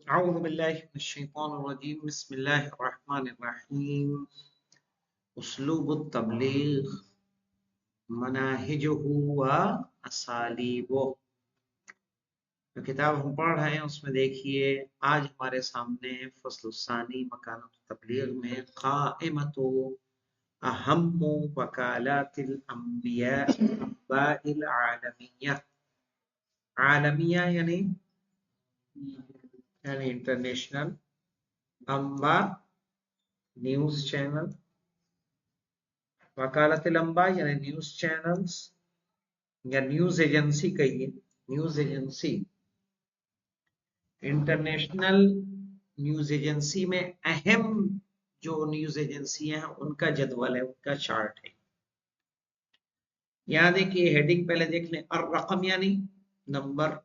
أعوذ بالله من الشيطان الرجيم بسم الله الرحمن الرحيم أسلوب التبلیغ مناهجه وأساليبه جو کتاب ہم پڑھ رہے ہیں اس میں دیکھیے آج ہمارے سامنے فصل الثانی مکانۃ التبلیغ میں قائمۃ اہم وکالات الانبیاء العالمیہ عالمیہ یعنی انٹرنیشنل انبا نیوز چینل وکالت الانباء یعنی نیوز چینلز یا نیوز ایجنسی کہیے news agency international news agency میں اہم جو نیوز ایجنسی ہیں ان کا جدول ہے ان کا چارٹ ہے یہاں دیکھیے ہیڈنگ پہلے دیکھ لیں الرقم یعنی نمبر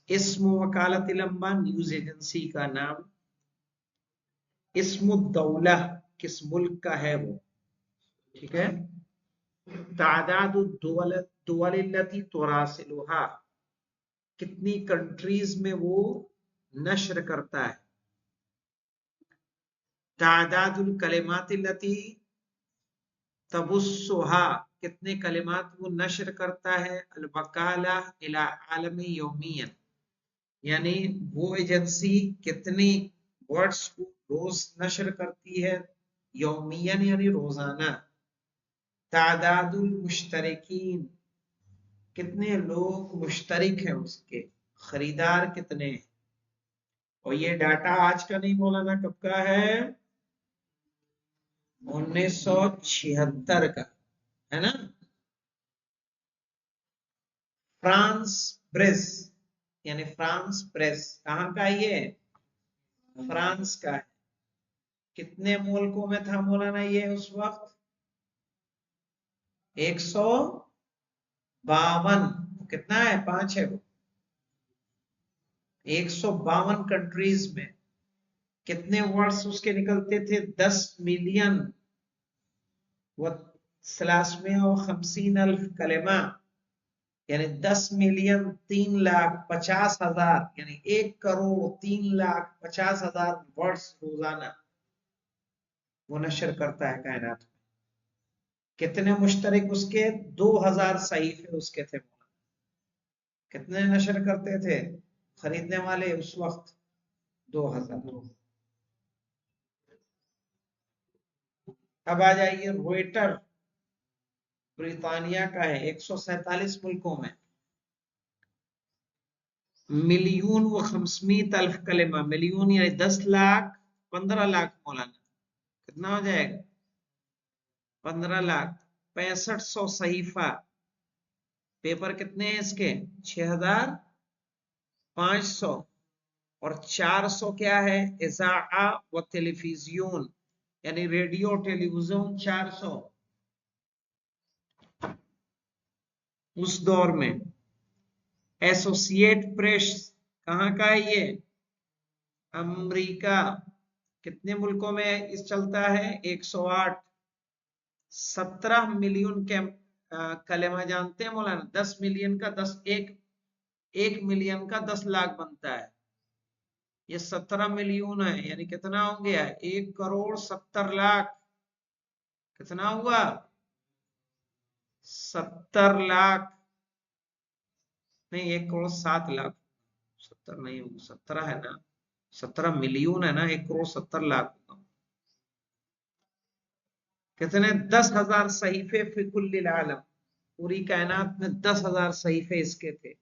اسم وکالت الانباء نیوز ایجنسی کا نام اسم الدولہ کس ملک کا ہے وہ ٹھیک ہے تعداد الدول التي تراسلها کتنی کنٹریز میں وہ نشر کرتا ہے تعداد الکلمات التي تبثها کتنے کلمات وہ نشر کرتا ہے الوکالہ الى عالم یومیا یعنی وہ ایجنسی کتنی ورڈز کو روز نشر کرتی ہے یومین یعنی روزانہ تعداد المشترکین کتنے لوگ مشترک ہیں اس کے خریدار کتنے ہیں اور یہ ڈاٹا آج کا نہیں مولانا کب کا ہے 1976 کا ہے نا فرانس پریس یعنی فرانس پریس کہاں کا یہ فرانس کا ہے کتنے ملکوں میں تھا مولانا یہ اس وقت 152 کتنا ہے 5 ہے وہ 152 کنٹریز میں کتنے ورڈز اس کے نکلتے تھے 10 ملین و 350,000 کلمہ یعنی 10 ملین 3,50,000 یعنی 1,03,50,000 ورڈز روزانہ وہ نشر کرتا ہے کائنات میں کتنے مشترک اس کے 2000 صحیفے اس کے تھے کتنے نشر کرتے تھے خریدنے والے اس وقت 2000 اب آ جائیے رویٹر برطانیہ کا ہے 147 ملکوں میں 1,500,000 کلمہ ملین یعنی 10 لاکھ 15 لاکھ مولانا کتنا ہو جائے گا 15 لاکھ 6500 صحیفہ پیپر کتنے ہیں اس کے 6,500 اور 400 کیا ہے اذاعہ و ٹیلی ویژن یعنی ریڈیو ٹیلی ویژن 400 اس دور میں ایسوسیٹ پریس کہاں کا ہے یہ امریکہ کتنے ملکوں میں اس چلتا ہے 108 17 ملین کے کلمہ جانتے ہیں مولانا 10 ملین کا 1 ملین کا 10 لاکھ بنتا ہے یہ 17 ملین ہے یعنی کتنا ہو گیا 1,70,00,000 کتنا ہوا 70 لاکھ نہیں 1,07,00,000 70 نہیں ہوگا 17 ہے نا 17 ملین ہے نا 1,70,00,000 کتنے 10,000 صحیفے فی کل العالم پوری کائنات میں 10,000 صحیفے اس کے تھے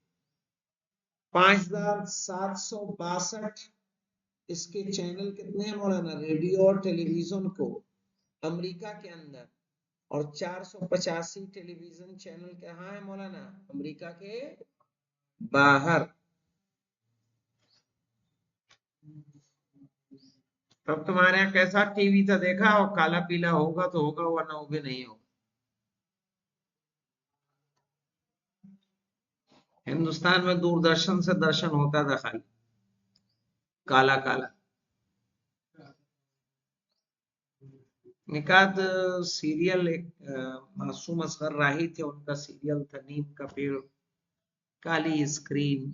5,762 اس کے چینل کتنے ہیں مولانا ریڈیو اور ٹیلی ویژن کو امریکہ کے اندر اور 485 ٹیلی ویژن چینل کہاں ہے مولانا امریکہ کے باہر تب تمہارے یہاں کیسا ٹی وی تھا دیکھا اور کالا پیلا ہوگا تو ہوگا ورنہ وہ بھی نہیں ہوگا ہندوستان میں دوردرشن سے درشن ہوتا تھا خالی کالا کالا نکات سیریل ایک معصوم اصغر راہی تھے ان کا سیریل تھا نیم کا پیڑ کالی اسکرین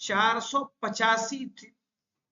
485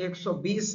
120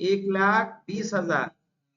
1,20,000,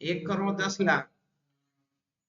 1,10,00,000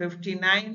59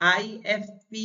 IFP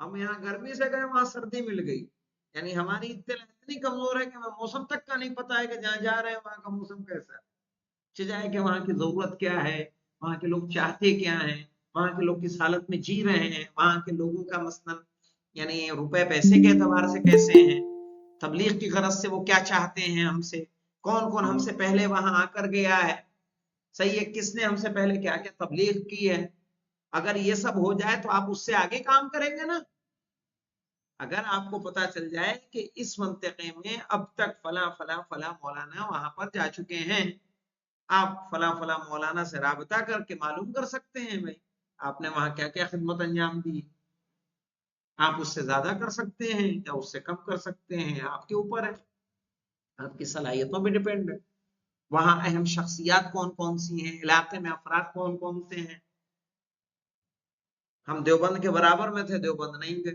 ہم یہاں گرمی سے گئے وہاں سردی مل گئی، یعنی ہماری اطلاع اتنی کمزور ہے کہ ہمیں موسم تک کا نہیں پتا ہے کہ جہاں جا رہے ہیں وہاں کا موسم کیسا ہے، جائے کہ وہاں کی ضرورت کیا ہے، وہاں کے لوگ چاہتے کیا ہیں، وہاں کے لوگ کس حالت میں جی رہے ہیں، وہاں کے لوگوں کا مثلاً یعنی روپے پیسے کے اعتبار سے کیسے ہیں، تبلیغ کی غرض سے وہ کیا چاہتے ہیں ہم سے، کون کون ہم سے پہلے وہاں آ کر گیا ہے، صحیح ہے، کس نے ہم سے پہلے کیا کیا تبلیغ کی ہے۔ اگر یہ سب ہو جائے تو آپ اس سے آگے کام کریں گے نا۔ اگر آپ کو پتا چل جائے کہ اس منطقے میں اب تک فلاں فلاں فلاں مولانا وہاں پر جا چکے ہیں، آپ فلاں فلاں مولانا سے رابطہ کر کے معلوم کر سکتے ہیں بھائی آپ نے وہاں کیا کیا خدمت انجام دی، آپ اس سے زیادہ کر سکتے ہیں یا اس سے کم کر سکتے ہیں، آپ کے اوپر ہے، آپ کی صلاحیتوں پہ ڈیپینڈ ہے۔ وہاں اہم شخصیات کون کون سی ہیں، علاقے میں افراد کون کون سے ہیں۔ ہم دیوبند کے برابر میں تھے، دیوبند نہیں گئے،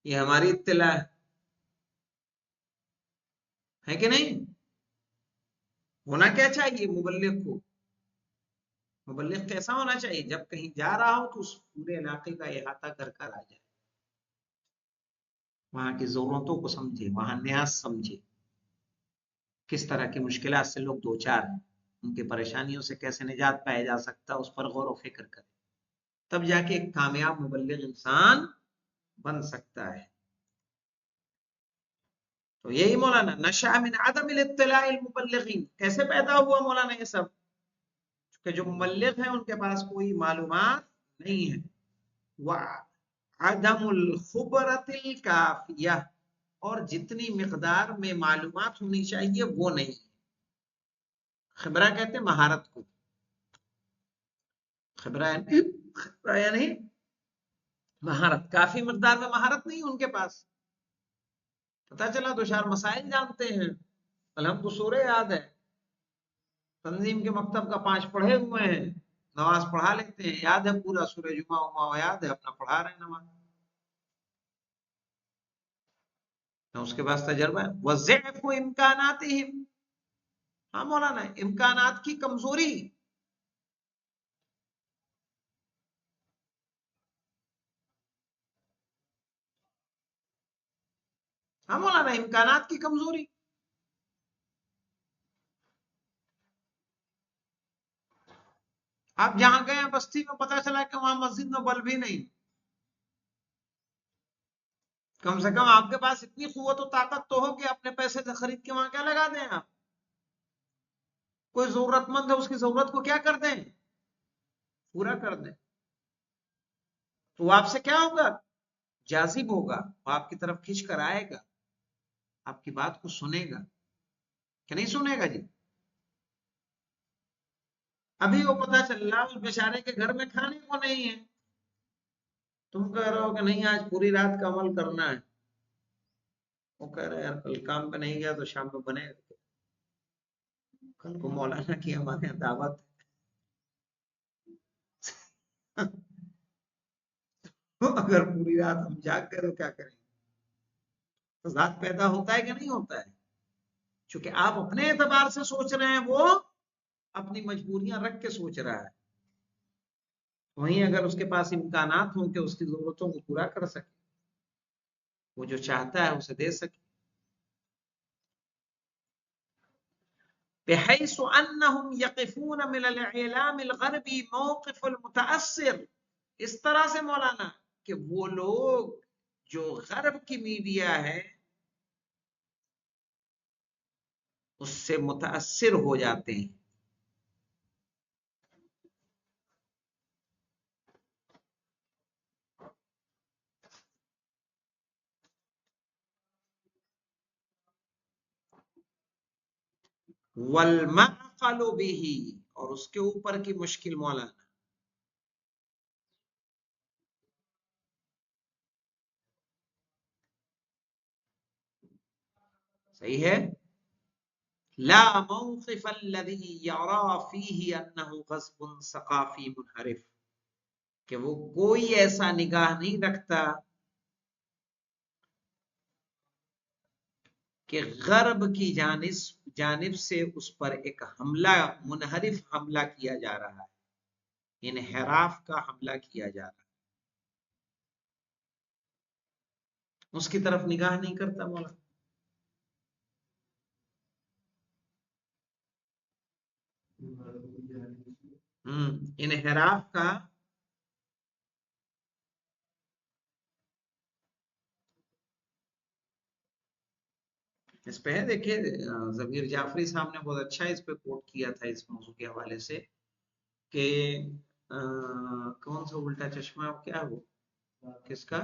یہ ہماری اطلاع ہے کہ نہیں۔ ہونا کیا چاہیے مبلغ کو، مبلغ کیسا ہونا چاہیے، جب کہیں جا رہا ہو تو اس پورے علاقے کا احاطہ کر کر آ جائے، وہاں کی ضرورتوں کو سمجھے، وہاں نیاز سمجھے، کس طرح کی مشکلات سے لوگ دوچار ہیں، ان کی پریشانیوں سے کیسے نجات پایا جا سکتا ہے، اس پر غور و فکر کرے، تب جا کے ایک کامیاب مبلغ انسان بن سکتا ہے۔ تو یہی مولانا نشأ من عدم الاطلاع المبلغین، کیسے پیدا ہوا مولانا یہ سب، کہ جو مبلغ ہیں ان کے پاس کوئی معلومات نہیں ہے، وعدم الخبرۃ الکافیہ، اور جتنی مقدار میں معلومات ہونی چاہیے وہ نہیں ہے۔ خبرہ کہتے ہیں مہارت کو، خبرہ یعنی مہارت، کافی مقدار میں مہارت نہیں ان کے پاس، پتا چلا دو چار مسائل جانتے ہیں، ہم کو سورہ یاد ہے، تنظیم کے مکتب کا 5 پڑھے ہوئے ہیں، نماز پڑھا لیتے ہیں، یاد ہے پورا سورہ جمعہ وما یاد ہے، اپنا پڑھا رہے ہیں نماز، اس کے بعد تجربہ ہے وضعف امکاناتہم، ہاں مولانا امکانات کی کمزوری، ہاں مولانا امکانات کی کمزوری، آپ جہاں گئے ہیں بستی میں پتا چلا کہ وہاں مسجد میں بلب ہی نہیں، کم سے کم آپ کے پاس اتنی قوت و طاقت تو ہو کہ اپنے پیسے سے خرید کے وہاں کیا لگا دیں، آپ کوئی ضرورت مند ہے اس کی ضرورت کو کیا کر دیں، پورا کر دیں، تو وہ آپ سے کیا ہوگا، جاذب ہوگا، وہ آپ کی طرف کھینچ کر آئے گا، آپ کی بات کو سنے گا کہ نہیں سنے گا جی۔ ابھی وہ پتا چل رہا اس بیچارے کے گھر میں کھانے کو نہیں ہے، تم کہہ رہے ہو کہ نہیں آج پوری رات کا عمل کرنا ہے، وہ کہہ رہے یار کل کام پہ نہیں گیا تو شام میں بنے گا، کل کو مولانا کی ہمارے یہاں دعوت اگر پوری رات ہم جاگ گئے تو کیا کریں گے، تو ذات پیدا ہوتا ہے کہ نہیں ہوتا ہے، چونکہ آپ اپنے اعتبار سے سوچ رہے ہیں، وہ اپنی مجبوریاں رکھ کے سوچ رہا ہے، وہیں اگر اس کے پاس امکانات ہوں کہ اس کی ضرورتوں کو پورا کر سکے، وہ جو چاہتا ہے اسے دے سکے، بحيث انهم يقفون من الاعلام الغربي موقف المتاثر، اس طرح سے مولانا کہ وہ لوگ جو غرب کی میڈیا ہے اس سے متاثر ہو جاتے ہیں، والمعقل به، اور اس کے اوپر کی مشکل مولانا صحیح ہے، لا موقف الذي يرى فيه انه غصب ثقافي منحرف، کہ وہ کوئی ایسا نگاہ نہیں رکھتا کہ غرب کی جانب سے اس پر ایک حملہ، منحرف حملہ کیا جا رہا ہے، انحراف کا حملہ کیا جا رہا ہے، اس کی طرف نگاہ نہیں کرتا مولانا. انحراف کا اس پہ ہے، دیکھیے ضمیر جعفری صاحب نے بہت اچھا اس پہ کوٹ کیا تھا اس موضوع کے حوالے سے کہ کون سا الٹا چشمہ کیا وہ کس کا،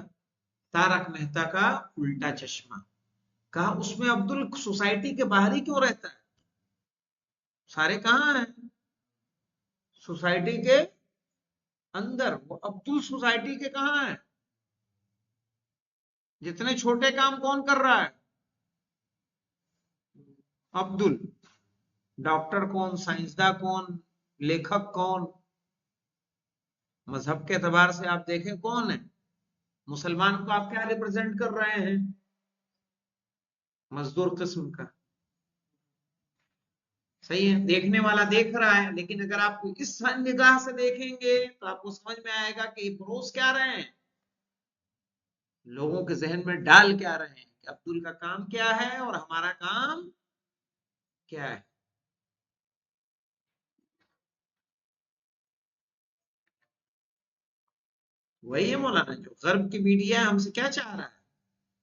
تارک مہتا کا الٹا چشمہ. کہا اس میں عبدل سوسائٹی کے باہر ہی کیوں رہتا ہے، سارے کہاں ہیں سوسائٹی کے اندر، وہ عبدل سوسائٹی کے کہاں ہیں، جتنے چھوٹے کام کون کر رہا ہے، عبدل. ڈاکٹر کون، سائنسداں کون، لیکھک کون، مذہب کے اعتبار سے آپ دیکھیں کون ہے، مسلمان کو آپ کیا ریپرزینٹ کر رہے ہیں، مزدور قسم کا. صحیح ہے، دیکھنے والا دیکھ رہا ہے، لیکن اگر آپ کو اس نگاہ سے دیکھیں گے تو آپ کو سمجھ میں آئے گا کہ یہ پروس کیا رہے ہیں، لوگوں کے ذہن میں ڈال کیا رہے ہیں کہ عبدل کا کام کیا ہے اور ہمارا کام کیا ہے. وہی ہے مولانا، جو غرب کی میڈیا ہم سے کیا چاہ رہا ہے،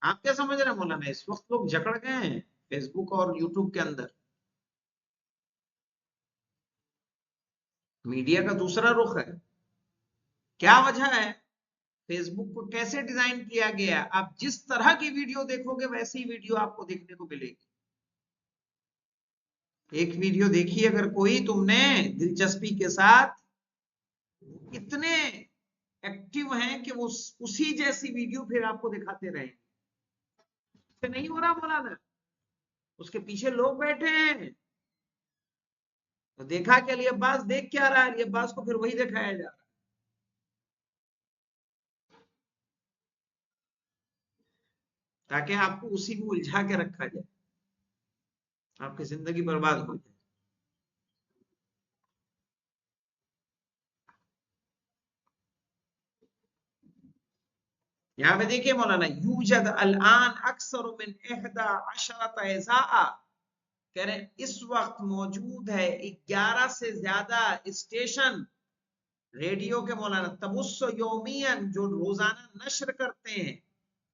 آپ کیا سمجھ رہے ہیں مولانا، اس وقت لوگ جکڑ گئے ہیں فیس بک اور یوٹیوب کے اندر. میڈیا کا دوسرا رخ ہے. کیا وجہ ہے، فیس بک کو کیسے ڈیزائن کیا گیا، آپ جس طرح کی ویڈیو دیکھو گے ویسی ویڈیو آپ کو دیکھنے کو ملے گی. ایک ویڈیو دیکھی اگر کوئی تم نے دلچسپی کے ساتھ، اتنے ایکٹیو ہیں کہ وہ اسی جیسی ویڈیو پھر آپ کو دکھاتے رہیں. نہیں ہو رہا مولانا، اس کے پیچھے لوگ بیٹھے ہیں. تو دیکھا کہ علی عباس دیکھ کیا رہا ہے، علی عباس کو پھر وہی دکھایا جا رہا ہے تاکہ آپ کو اسی میں الجھا کے رکھا جائے، آپ کی زندگی برباد ہو جائے. یہاں پہ دیکھیے مولانا، یوجد الان اکثر من 11 اذاعہ، کہہ رہے ہیں اس وقت موجود ہے 11 سے زیادہ اسٹیشن ریڈیو کے مولانا، تبث یومین جو روزانہ نشر کرتے ہیں،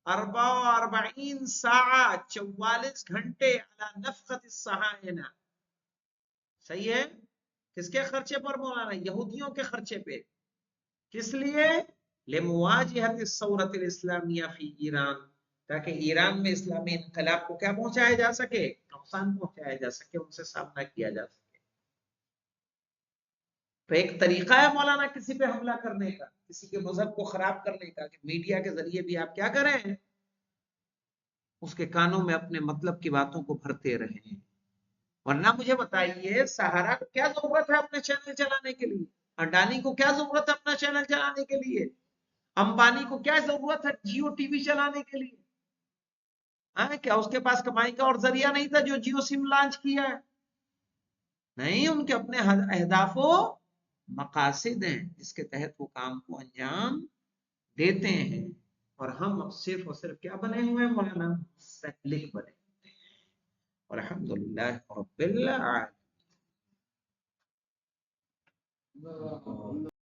44 ساعہ 44 گھنٹے علی نفقت الصہاینہ. صحیح ہے، کس کے خرچے پر مولانا، یہودیوں کے خرچے پہ. کس لیے، لمواجہت الثورۃ الاسلامیہ فی ایران، تاکہ ایران میں اسلامی انقلاب کو کیا پہنچایا جا سکے، نقصان پہنچایا جا سکے، ان سے سامنا کیا جا سکے. تو ایک طریقہ ہے مولانا کسی پہ حملہ کرنے کا، کسی کے مذہب کو خراب کرنے کا، کہ میڈیا کے ذریعے بھی آپ کیا کریں، اس کے کانوں میں اپنے مطلب کی باتوں کو بھرتے رہیں. ورنہ مجھے بتائیے سہارا کو کیا ضرورت ہے اپنے چینل چلانے کے لیے، اڈانی کو کیا ضرورت ہے اپنا چینل چلانے کے لیے، امبانی کو کیا ضرورت ہے جیو ٹی وی چلانے کے لیے، کیا اس کے پاس کمائی کا اور ذریعہ نہیں تھا جو جیو سم لانچ کیا ہے؟ نہیں، ان کے اپنے اہداف و مقاصد ہیں جس کے تحت وہ کام کو انجام دیتے ہیں، اور ہم صرف اور صرف کیا بنے ہوئے ہیں مولانا، سہلک بنے. الحمدللہ رب العالمین.